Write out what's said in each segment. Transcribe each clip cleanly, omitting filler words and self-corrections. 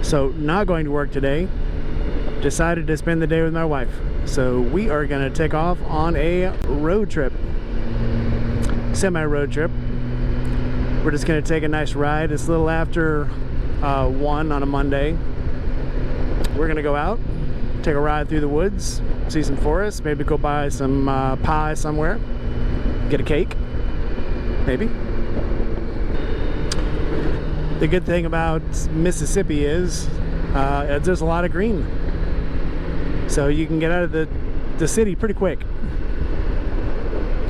So not going to work today. Decided to spend the day with my wife. So we are going to take off on a road trip. Semi-road trip. We're just going to take a nice ride. It's a little after 1 on a Monday. We're going to go out, take a ride through the woods, see some forests, maybe go buy some pie somewhere, get a cake, maybe. The good thing about Mississippi is there's a lot of green. So you can get out of the city pretty quick.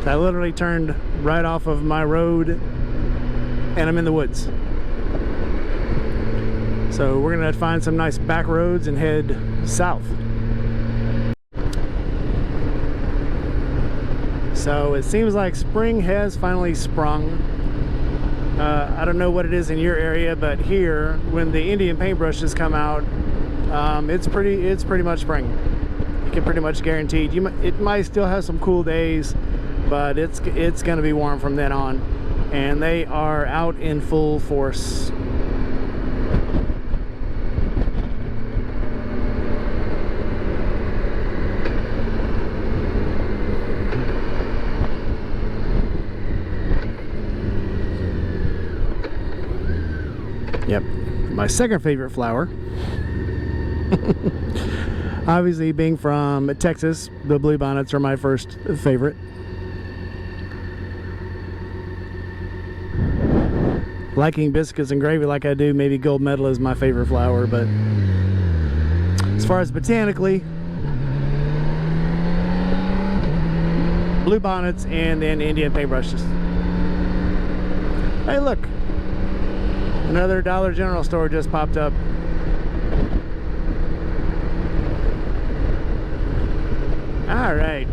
I literally turned right off of my road and I'm in the woods. So we're gonna find some nice back roads and head south. So it seems like spring has finally sprung. I don't know what it is in your area, but here, when the Indian paintbrushes come out, it's pretty much spring. You can pretty much guarantee it. It might still have some cool days, but it's going to be warm from then on, and they are out in full force. Yep, my second favorite flower. Obviously, being from Texas, the bluebonnets are my first favorite. Liking biscuits and gravy like I do, maybe gold medal is my favorite flower, but as far as botanically, bluebonnets and then Indian paintbrushes. Hey, look! Another Dollar General store just popped up. All right.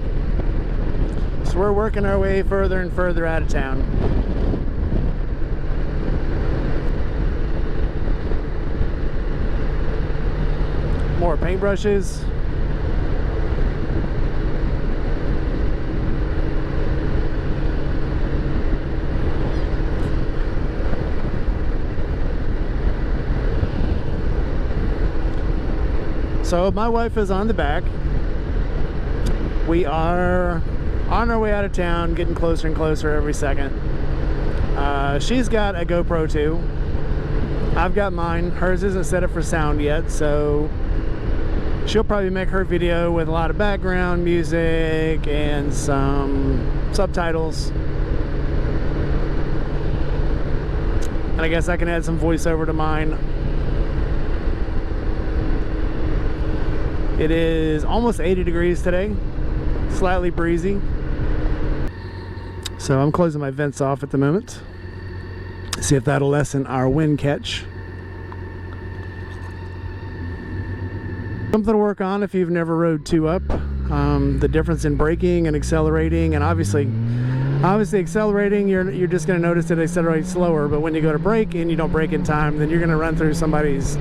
So we're working our way further and further out of town. More paintbrushes. So my wife is on the back. We are on our way out of town, getting closer and closer every second. She's got a GoPro too. I've got mine. Hers isn't set up for sound yet, so she'll probably make her video with a lot of background music and some subtitles. And I guess I can add some voiceover to mine. It is almost 80 degrees today, slightly breezy. So I'm closing my vents off at the moment. See if that'll lessen our wind catch. Something to work on if you've never rode 2-up. The difference in braking and accelerating, and obviously accelerating, you're just going to notice it accelerates slower, but when you go to brake and you don't brake in time, then you're going to run through somebody's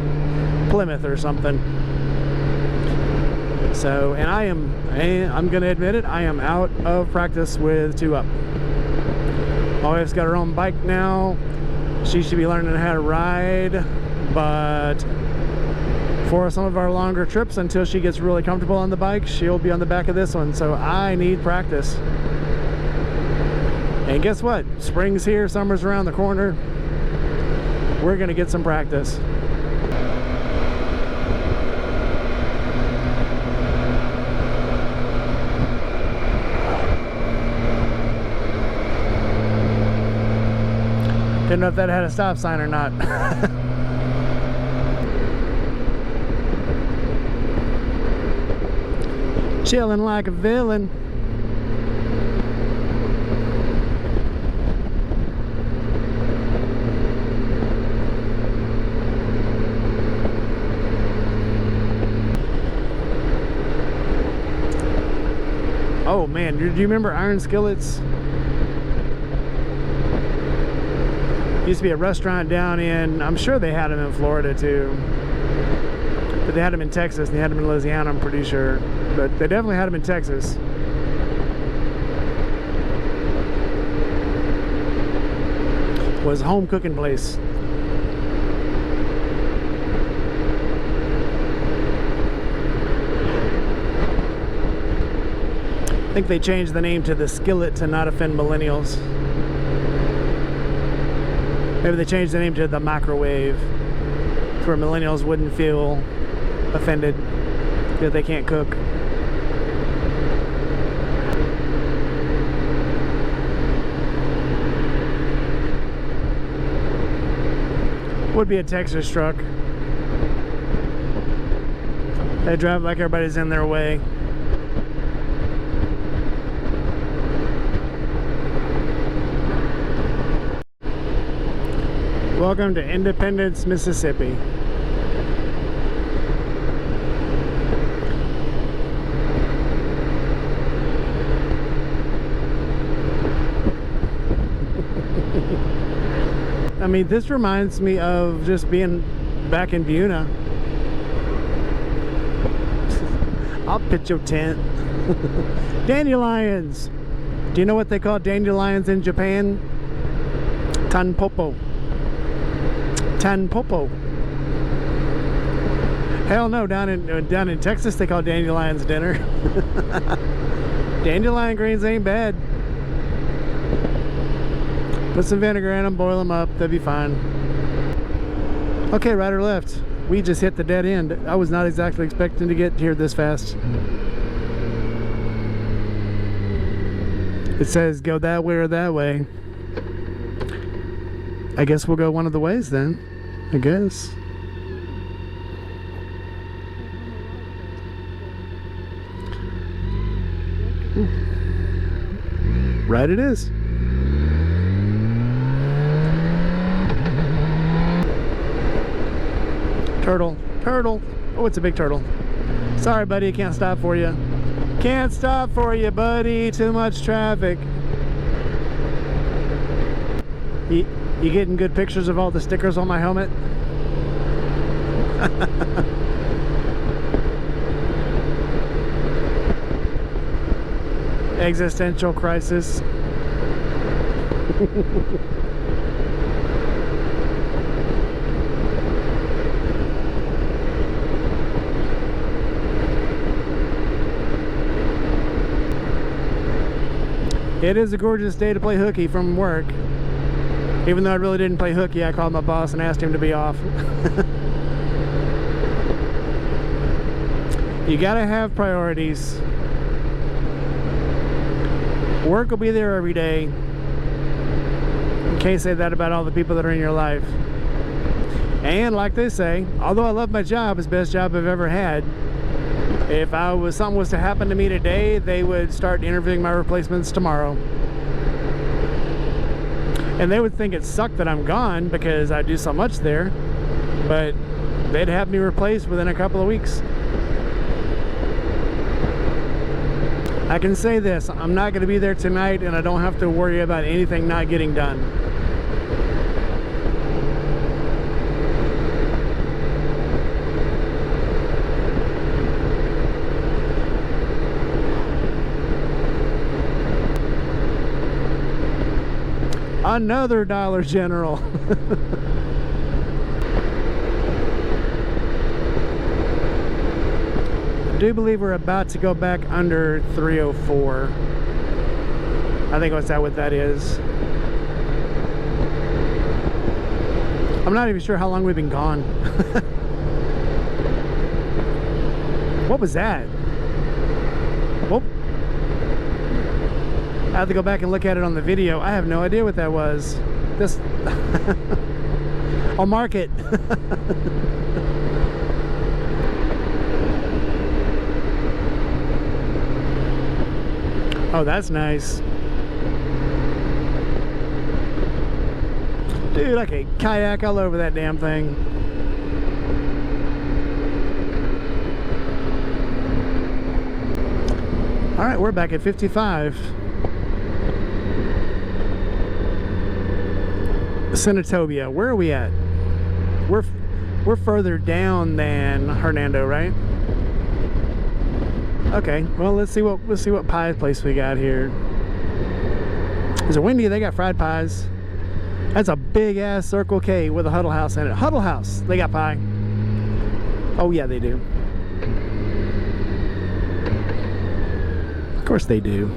Plymouth or something. So, and I'm going to admit it, I am out of practice with 2-up. My wife's got her own bike now. She should be learning how to ride, but for some of our longer trips, until she gets really comfortable on the bike, she'll be on the back of this one. So I need practice. And guess what? Spring's here, summer's around the corner. We're going to get some practice. Didn't know if that had a stop sign or not. Chilling like a villain. Oh man, do you remember Iron Skillets? Used to be a restaurant down in, I'm sure they had them in Florida too, but they had them in Texas and they had them in Louisiana, I'm pretty sure, but they definitely had them in Texas. It was a home cooking place. I think they changed the name to the Skillet to not offend millennials. Maybe they changed the name to the Microwave, where millennials wouldn't feel offended that they can't cook. Would be a Texas truck. They drive like everybody's in their way. Welcome to Independence, Mississippi. I mean, this reminds me of just being back in Buna. I'll pitch your tent. Dandelions. Do you know what they call dandelions in Japan? Tanpopo. Tanpopo. Hell no, down in Texas they call dandelions dinner. Dandelion greens ain't bad. Put some vinegar in them, boil them up, they'll be fine. Okay, right or left? We just hit the dead end. I was not exactly expecting to get here this fast. It says go that way or that way. I guess we'll go one of the ways then. I guess. Right it is. Turtle. Turtle. Oh, it's a big turtle. Sorry, buddy. Can't stop for you. Can't stop for you, buddy. Too much traffic. You getting good pictures of all the stickers on my helmet? Existential crisis. It is a gorgeous day to play hooky from work. Even though I really didn't play hooky, I called my boss and asked him to be off. You gotta have priorities. Work will be there every day. You can't say that about all the people that are in your life. And like they say, although I love my job, it's the best job I've ever had. If something was to happen to me today, they would start interviewing my replacements tomorrow. And they would think it sucked that I'm gone because I do so much there, but they'd have me replaced within a couple of weeks. I can say this, I'm not going to be there tonight and I don't have to worry about anything not getting done. Another Dollar General. I do believe we're about to go back under 304. I think that's what that is. I'm not even sure how long we've been gone. What was that? Whoop. I have to go back and look at it on the video. I have no idea what that was. This I'll mark it. Oh, that's nice. Dude, I could kayak all over that damn thing. All right, we're back at 55. Senatobia, where are we at? We're further down than Hernando, right? Okay, well let's see what pie place we got here. Is it windy? They got fried pies. That's a big ass Circle K with a Huddle House in it. Huddle House, they got pie. Oh yeah, they do. course they do.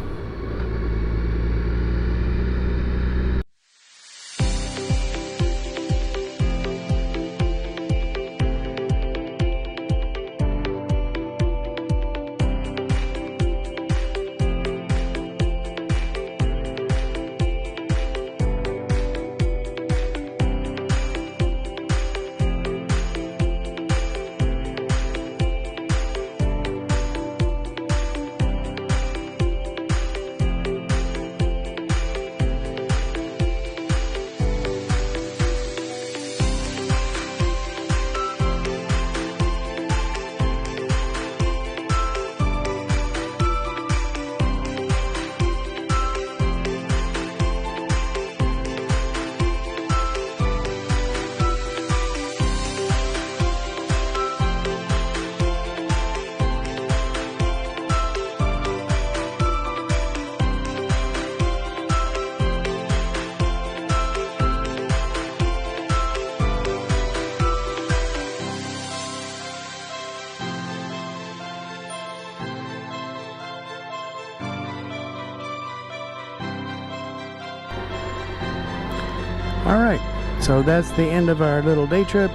Alright, so that's the end of our little day trip.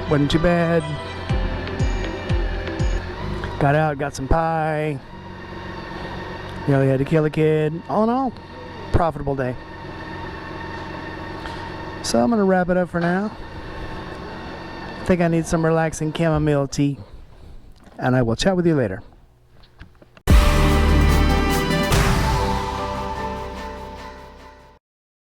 Wasn't too bad. Got out, got some pie. Nearly had to kill a kid. All in all, profitable day. So I'm going to wrap it up for now. I think I need some relaxing chamomile tea. And I will chat with you later.